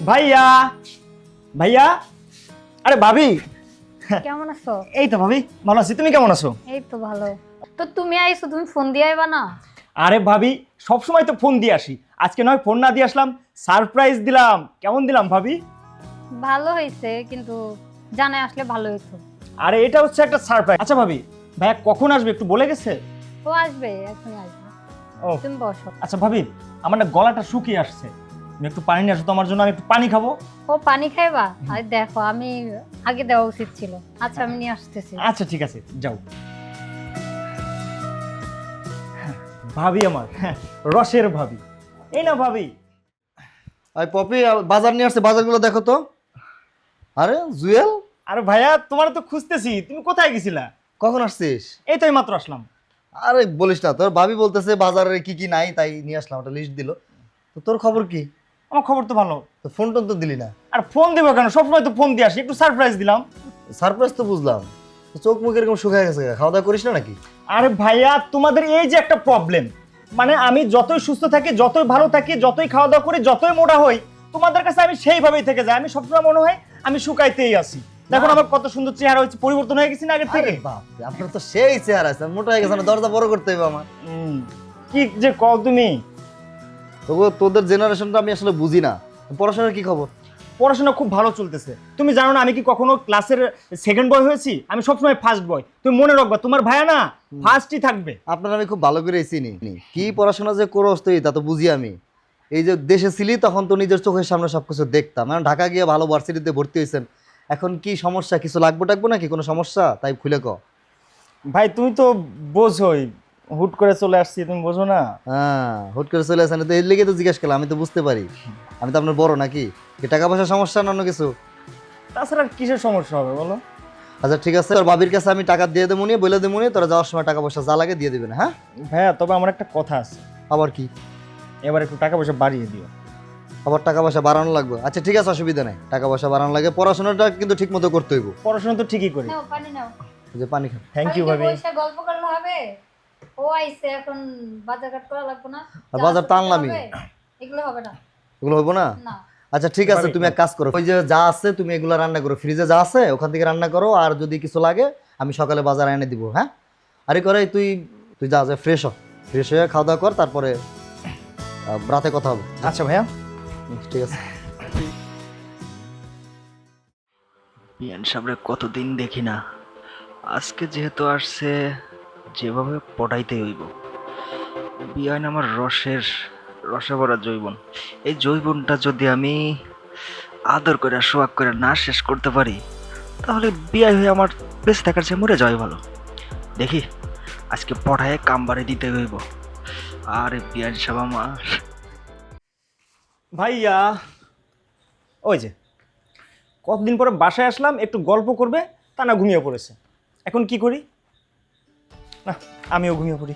ভাইয়া ভাইয়া আরে ভাবি কেমন আছো? এই তো ভাবি ভালো আছি, তুমি কেমন আছো? এই তো ভালো। তো তুমি আইছো, তুমি ফোন দিয়ে আইবা না? আরে ভাবি সবসময় তো ফোন দিয়ে আসি, আজকে নয় ফোন না দিয়ে আসলাম, সারপ্রাইজ দিলাম। কেমন দিলাম ভাবি? ভালো হয়েছে, কিন্তু জানাই আসলে ভালো হইতো। আরে এটা হচ্ছে একটা সারপ্রাইজ। আচ্ছা ভাবি, ভাইয়া কখন আসবে একটু বলে গেছে? ও আসবে, এখনই আসবে। ও তুমি বসো। আচ্ছা ভাবি, আমার না গলাটা শুকিয়ে আসছে, তুমি একটু পানি নিয়ে আসো তো আমার জন্য, আমি একটু পানি খাবো। ও পানি খাইবা? আরে দেখো, আমি আগে দেওয়া উচিত ছিল। আচ্ছা, আমি নিয়ে আসতেছি। আচ্ছা ঠিক আছে, যাও। ভাবি আমার রসের ভাবি, এই না ভাবি। আই পপি বাজার নিয়ে আসছে, বাজারগুলো দেখো তো। আরে জুয়েল, আরে ভাইয়া তোমার তো খুঁজতেছি, তুমি কোথায় গেছিলা? কখন আসছিস? এই তো এই মাত্র আসলাম। আরে বলিস না, তোর ভাবি বলতেছে বাজারে কি কি নাই তাই নিয়ে আসলাম, একটা লিস্ট দিল। তো তোর খবর কি? আমার খবর তো ভালো। তো ফোন টোন তো দিলি না। আর ফোন দেবো কেন, সবসময় তো ফোন দিয়ে আসি, একটু সারপ্রাইজ দিলাম। সারপ্রাইজ তো বুঝলাম, তো চোখ মুখ এরকম শুকায় গেছে, খাওয়া দাওয়া করিস না নাকি? আরে ভাইয়া তোমাদের এই যে একটা প্রবলেম, মানে আমি যতই সুস্থ থাকি, যতই ভালো থাকি, যতই খাওয়া দাওয়া করি, যতই মোটা হই, তোমাদের কাছে আমি সেইভাবেই থেকে যাই। আমি সবসময় মনে হয় আমি শুকাইতেই আছি। দেখুন আমার কত সুন্দর চেহারা হয়েছে, পরিবর্তন হয়ে গেছি না আগের থেকে? আরে বাপ রে, আপনার তো সেই চেহারা আছে, মোটা হয়ে গেছে না, দরজা বড় করতে হবে আমার। কি যে কও তুমি। তবুও তোদের জেনারেশনটা আমি আসলে বুঝি না। পড়াশোনার কি খবর? পড়াশোনা খুব ভালো চলতেছে। তুমি জানো না আমি কি কখনো ক্লাসের সেকেন্ড বয় হয়েছি? আমি সবসময় ফার্স্ট বয়। তুমি মনে রাখবা, তোমার ভাইয়া না ফার্স্টই থাকবে। আপনার আমি খুব ভালো করে চিনি। কি পড়াশোনা যে করস তুই তা তো বুঝি আমি। এই যে দেশে ছিলি তখন তো নিজের চোখের সামনে সবকিছু দেখতাম, এখন ঢাকা গিয়ে ভালো ভার্সিটিতে ভর্তি হয়েছেন, এখন কি সমস্যা? কিছু লাগবো টাকবো নাকি, কোনো সমস্যা? তাই খুলে ক। ভাই তুমি তো বোঝোই, হুট করে চলে আসছি, তুমি বোঝো না। হ্যাঁ, হুট করে চলে আসেন তো, এর লেগে তো জিজ্ঞেস করলাম, আমি তো বুঝতে পারি। আমি তো আপনার বড় নাকি, কি টাকা পয়সার সমস্যা না অন্য কিছু? তাছাড়া আর কিসের সমস্যা হবে বলো? আচ্ছা ঠিক আছে, তোর বাবির কাছে আমি টাকা দিয়ে দেবো নিয়ে বলে দেবো নিয়ে, তোরা যাওয়ার সময় টাকা পয়সা যা লাগে দিয়ে দেবেন। হ্যাঁ ভাইয়া তবে আমার একটা কথা আছে, আবার কি? এবার একটু টাকা পয়সা বাড়িয়ে দিও। আবার টাকা পয়সা বাড়ানো লাগবে? আচ্ছা ঠিক আছে, অসুবিধা নাই, টাকা পয়সা বাড়ানো লাগে, পড়াশোনাটা কিন্তু ঠিক মতো করতে হইব। পড়াশোনা তো ঠিকই করি। নাও পানি নাও। এই যে পানি খান। থ্যাংক ইউ ভাবি। পয়সা গল্প করলে হবে? ও আইছে, এখন বাজার ঘাট করা লাগবে না? আর বাজার তো আনলামই। এগুলো হবে না। এগুলো হইব না? না। আচ্ছা ঠিক আছে, তুমি এক কাজ করো, ওই যে যা আছে তুমি এগুলো রান্না করো, ফ্রিজে যা আছে ওখান থেকে রান্না করো, আর যদি কিছু লাগে আমি সকালে বাজার এনে দিব। হ্যাঁ আরে করে তুই তুই যা যা ফ্রেশ হ, ফ্রেশ হয়ে খাওয়া দাওয়া কর, তারপরে রাতে কথা হবে। আচ্ছা ভাইয়া ঠিক আছে। বিয়ান সাহেবরে কতদিন দেখি না, আজকে যেহেতু আসছে যেভাবে পটাইতে হইব। বিয়ান আমার রসে ভরা জৈবন, এই জৈবনটা যদি আমি আদর করে সোয়াগ করে না শেষ করতে পারি, তাহলে বিয়ে হয়ে আমার বেঁচে থাকার চেয়ে মরে যাওয়াই ভালো। দেখি আজকে পড়ায় কামবারে দিতে হইব। আরে বিয়ান সাহেব আমার ভাইয়া, ওই যে কতদিন পরে বাসায় আসলাম, একটু গল্প করবে, তা না ঘুমিয়ে পড়েছে। এখন কি করি? না আমিও ঘুমিয়ে পড়ি।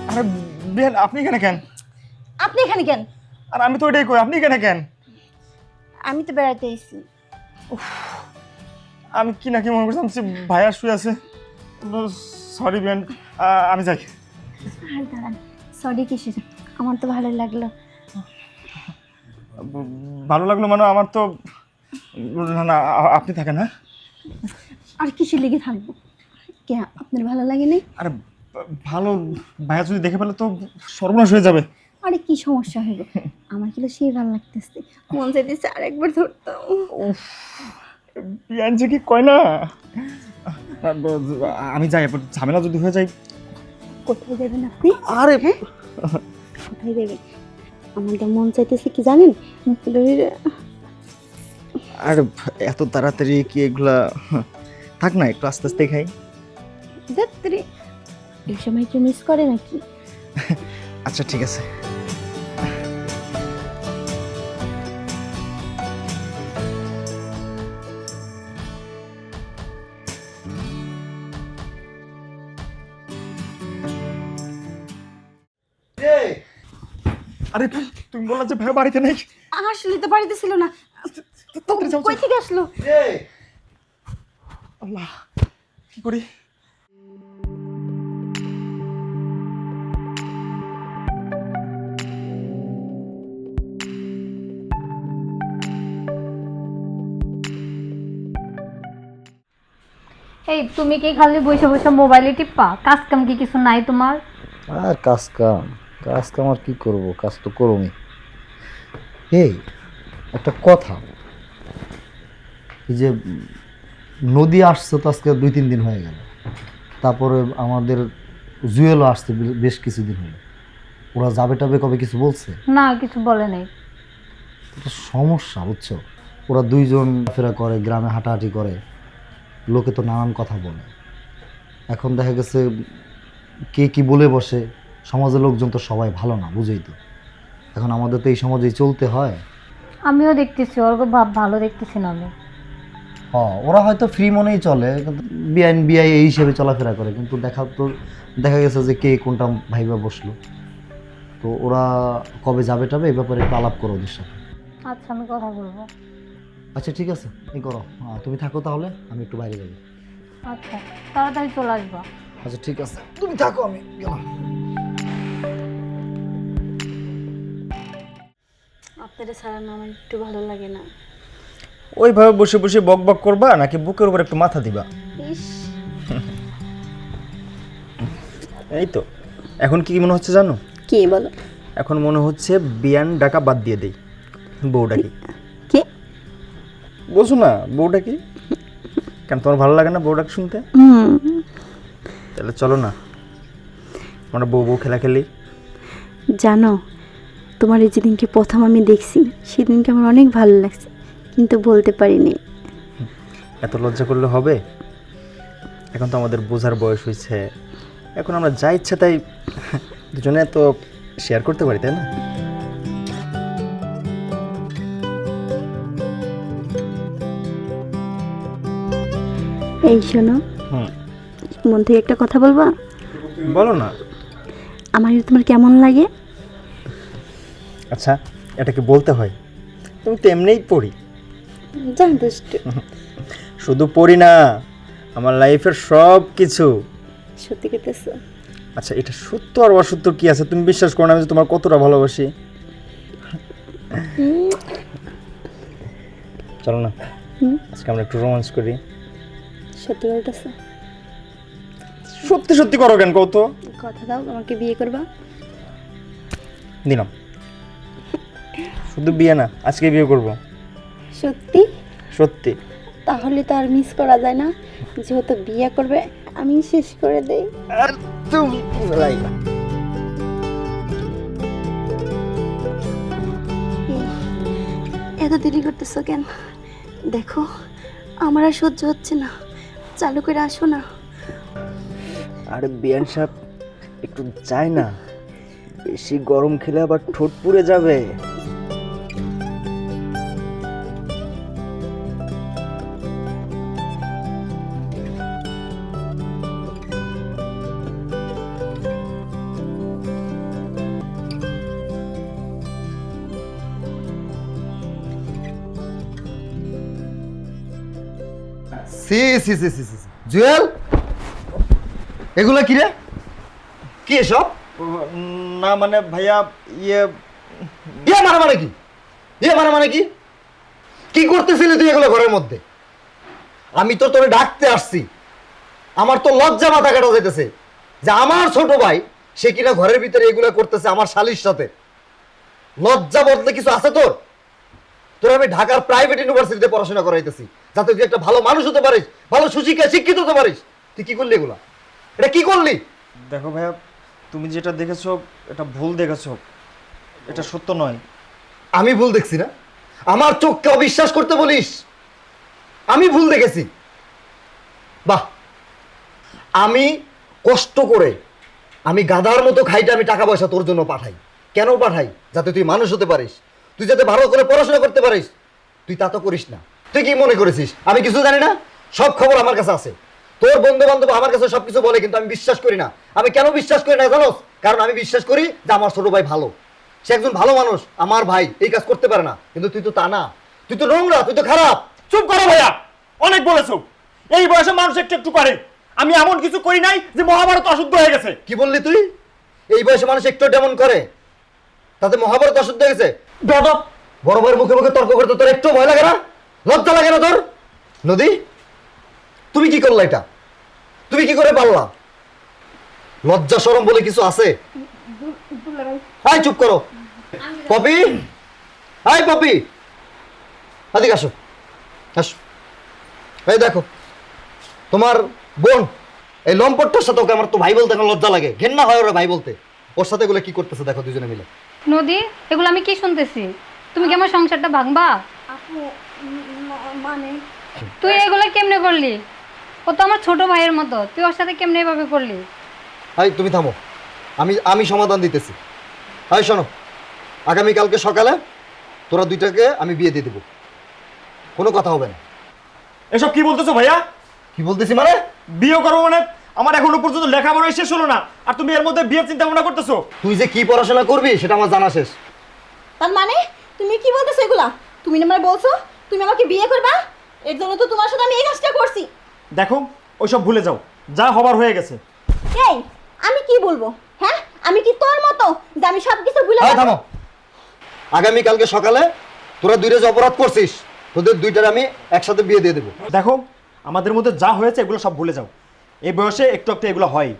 আরে বিহান, আপনি এখানে কেন? আপনি এখানে কেন? আর আমি তো ওইটাই কই, আপনি এখানে কেন? আমি তো বেড়াতে এসেছি। আমি কি নাকি মনে করছিলাম যে ভাইয়া শুয়ে আছে। সরি বিহান, আমি যাই। আর দাঁড়ান, সরি কিসের? আমার তো ভালো লাগলো। ভালো লাগলো মানে আমার তো, না না আপনি থাকেন। হ্যাঁ আর কিসের লেগে থাকবো? কে আপনার ভালো লাগেনি? আরে ভালো, ভাইয়া যদি দেখে ফেলে তো সর্বনাশ হয়ে যাবে। আরে কি সমস্যা হইল, আমার কিন্তু সেই ভালো লাগতেছে, মন চাইতেছে আরেকবার ধরতাম। বিয়ান যে কি কয় না, আমি যাই, এরপর ঝামেলা যদি হয়ে যায়। কোথায় যাবেন আপনি? আরে কোথায় যাবেন? আমার তো মন চাইতেছে কি জানেন, আর এত তাড়াতাড়ি কি এগুলা, থাক না, একটু আস্তে আস্তে খাই। যাত্রী এই সময় কি মিস করে নাকি? আচ্ছা ঠিক আছে। আরে তুমি বললা যে ভাই বাড়িতে নেই। আসলে তো বাড়িতে ছিল না। তাড়াতাড়ি যাও, কই থেকে আসলো? আল্লাহ, কি করি? এই তুমি কি খালি বসে বসে মোবাইলে টিপা? কাজ কাম কি কিছু নাই তোমার? আর কাজ কাম আর কি করব, কাজ তো করবই। এই একটা কথা, এই যে নদী আসছে তো আজকে 2-3 দিন হয়ে গেল, তারপরে আমাদের জুয়েলও আসছে বেশ কিছুদিন হলো। ওরা যাবে টাবে কবে কিছু বলছে? না, কিছু বলে নাই। এটা সমস্যা, বুঝছো? ওরা দুইজন ফেরা করে, গ্রামে হাঁটাহাঁটি করে, লোকে তো নানান কথা বলে। এখন দেখা গেছে কে কি বলে বসে, সমাজের লোকজন তো সবাই ভালো না, বুঝেই তো। এখন আমাদের তো এই সমাজেই চলতে হয়। আমিও দেখতেছি ওর ভাব ভালো দেখতেছি না আমি। ওরা হয়তো ফ্রি মনেই চলে, কিন্তু বিআই এই হিসেবে চলাফেরা করে, কিন্তু দেখা গেছে যে কে কোনটা ভাইবা বসলো। তো ওরা কবে যাবে টাবে এই ব্যাপারে একটু আলাপ করো ওদের সাথে। আচ্ছা, আমি কথা বলবো। আচ্ছা ঠিক আছে, এই করো, তুমি থাকো তাহলে, আমি একটু বাইরে যাবো। আচ্ছা, তাড়াতাড়ি চলে আসবা। আচ্ছা ঠিক আছে, তুমি থাকো, আমি গেলাম। আপনারা ছাড়া না আমার একটু ভালো লাগে না। ওইভাবে বসে বসে বক বক করবা নাকি বুকের উপর একটু মাথা দিবা? ইস, এই তো। এখন কি মনে হচ্ছে জানো? কে বলো? এখন মনে হচ্ছে বিয়ান ডাকা বাদ দিয়ে দেই, বউটা কি। কে বলছো না বউটা কি? কেন তোমার ভালো লাগে না বউটাকে শুনতে? তাহলে চলো না আমরা বউ বউ খেলা খেলি। জানো, তোমার এই যেদিনকে প্রথম আমি দেখছি সেদিনকে আমার অনেক ভালো লাগছে, কিন্তু বলতে পারিনি। এত লজ্জা করলে হবে? এখন তো আমাদের বোঝার বয়স হয়েছে, এখন আমরা যা ইচ্ছা তাই দুজনে তো শেয়ার করতে পারি, তাই না? এই শোনো, হুম, মন থেকে একটা কথা বলবা? বলো না। আমার তোমার কেমন লাগে? আচ্ছা, এটাকে বলতে হয়? তুমি তো এমনিই পড়ি। জানতেষ্ট শুধু পড়ি না, আমার লাইফের সব কিছু। সত্যি কইতেছো? আচ্ছা, এটা সত্য আর অসত্য কি আছে? তুমি বিশ্বাস করো না আমি যে তোমার কতটা ভালোবাসি। চলো না আজকে আমরা একটু রোমান্স করি। সত্যি বলতেছো? সত্যি সত্যি করো কেন কত? কথা দাও, আমাকে বিয়ে করবা? দিলাম। শুধু বিয়ে না, আজকে বিয়ে করব। সত্যি? সত্যি। তাহলে তো আর মিস করা যায় না, যেহেতু বিয়ে করবে আমি শেষ করে দেই। আর তুমি এত দেরি করতেছো কেন? দেখো আমার আর সহ্য হচ্ছে না, চালু করে আসো না। আরে বিয়ান সাহেব একটু চাই না, বেশি গরম খেলে আবার ঠোঁট পুড়ে যাবে। সি সি সি সি সি জুয়েল, এগুলা কি রে? কি এসব? না মানে ভাইয়া, ইয়ে মানে কি? মানে কি? কি করতেছিলি তুই এগুলো ঘরের মধ্যে? আমি তো তোরে ডাকতে আসছি, আমার তো লজ্জা মাথা কাটা যাইতেছে যে আমার ছোট ভাই সে কিনা ঘরের ভিতরে এগুলো করতেছে আমার শালির সাথে। লজ্জা বলতে কিছু আছে তোর? তোর আমি ঢাকার প্রাইভেট ইউনিভার্সিটিতে পড়াশোনা করাইতেছি, যাতে তুই একটা ভালো মানুষ হতে পারিস, ভালো সুশিক্ষায় শিক্ষিত হতে পারিস। তুই কি করলি এগুলা? এটা কি করলি? দেখো ভাইয়া, তুমি যেটা দেখেছো এটা ভুল দেখেছো, এটা সত্য নয়। আমি ভুল দেখছি না? আমার চোখকে অবিশ্বাস করতে বলিস? আমি ভুল দেখেছি? বাহ, আমি কষ্ট করে, আমি গাধার মতো খাইতে আমি টাকা পয়সা তোর জন্য পাঠাই। কেন পাঠাই? যাতে তুই মানুষ হতে পারিস, তুই যাতে ভালো করে পড়াশোনা করতে পারিস। তুই তা তো করিস না। তুই কি মনে করেছিস আমি কিছু জানি না? সব খবর আমার কাছে আছে। তোর বন্ধু বান্ধব আমার কাছে সবকিছু বলে, কিন্তু আমি বিশ্বাস করি না। আমি কেন বিশ্বাস করি না জানোস? কারণ আমি বিশ্বাস করি যে আমার ছোট ভাই ভালো, সে একজন ভালো মানুষ, আমার ভাই এই কাজ করতে পারে না। কিন্তু তুই তো তা না, তুই তো নোংরা, তুই তো খারাপ। চুপ করো ভাইয়া, অনেক বলেছো। এই বয়সে মানুষ একটু একটু করে, আমি এমন কিছু করি নাই যে মহাভারত অশুদ্ধ হয়ে গেছে। কি বললি তুই? এই বয়সে মানুষ একটু তেমন করে, তাতে মহাভারত অশুদ্ধ হয়ে গেছে? বেয়াদব! বড় ভাইয়ের মুখে মুখে তর্ক করতে তোর একটু ভয় লাগে না? লজ্জা লাগে না তোর? নদী, তুমি কি করলা এটা? তুমি কি করে পারলা? লজ্জা শরম বলে কিছু আছে? হাই, চুপ করো। পপি, হাই পপি, এদিকে আসো, আসো। এই দেখো, তোমার বোন এই লম্পটটার সাথে, ওকে আমার তো ভাই বলতে এখন লজ্জা লাগে, ঘেন্না হয় ওরা ভাই বলতে। ওর সাথে এগুলো কি করতেছে দেখো দুজনে মিলে। নদী, এগুলো আমি কি শুনতেছি? তুমি কি আমার সংসারটা ভাঙবা? আপু মানে তুই এগুলো কেমনে করলি? ও তো আমার ছোট ভাইয়ের মতো, তুই ওর সাথে কেমনে এভাবে করলি? হাই, তুমি থামো, আমি সমাধান দিতেছি। হাই শোনো, আগামীকালকে সকালে তোরা দুইটাকে আমি বিয়ে দিয়ে দেবো, কোনো কথা হবে না। এসব কি বলতেছো ভাইয়া? কি বলতেছি মানে? বিয়ে করবো মানে? আমার এখনো পর্যন্ত লেখাপড়া শেষ হলো না, আর তুমি এর মধ্যে বিয়ের চিন্তা ভাবনা করতেছো? তুই যে কি পড়াশোনা করবি সেটা আমার জানা শেষ। তার মানে তুমি কি বলতেছো এগুলা? তুমি না মানে বলছো তুমি আমাকে বিয়ে করবা, এর জন্য তো তোমার সাথে আমি এই কাজটা করছি। দেখো, ওইসব ভুলে যাও, যা হবার হয়ে গেছে। এই আমি কি বলবো? হ্যাঁ, আমি কি তোর মতো যে আমি সবকিছু ভুলে হাই যাবো? থামো, আগামীকালকে সকালে তোরা দুইটা যে অপরাধ করছিস, তোদের দুইটার আমি একসাথে বিয়ে দিয়ে দেবো। দেখো, আমাদের মধ্যে যা হয়েছে এগুলো সব ভুলে যাও। এই বয়সে একটু একটু এগুলো হয়।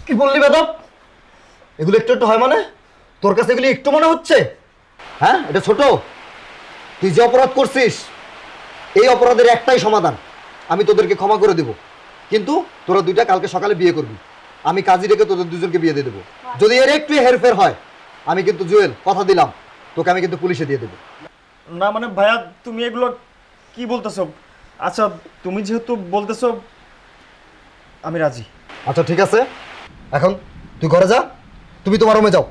কি বললি বেদব? এগুলো একটু একটু হয় মানে? তোর কাছে এগুলি একটু মনে হচ্ছে? হ্যাঁ, এটা ছোট। তুই যে অপরাধ করছিস, এই অপরাধের একটাই সমাধান, আমি তোদেরকে ক্ষমা করে দেব, কিন্তু তোরা দুইটা কালকে সকালে বিয়ে করবি। আমি কাজী রেখে তোদের দুজনকে বিয়ে দিয়ে দেবো। যদি এর একটু হেরফের হয়, আমি কিন্তু জুয়েল কথা দিলাম, তোকে আমি কিন্তু পুলিশে দিয়ে দেবো। না মানে ভাইয়া, তুমি এগুলো কি বলতেছো? আচ্ছা, তুমি যেহেতু বলতেছো, আমি রাজি। আচ্ছা ঠিক আছে, এখন তুই ঘরে যা, তুমি তোমার রুমে যাও।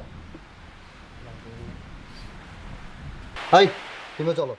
হাই, তুমি চলো।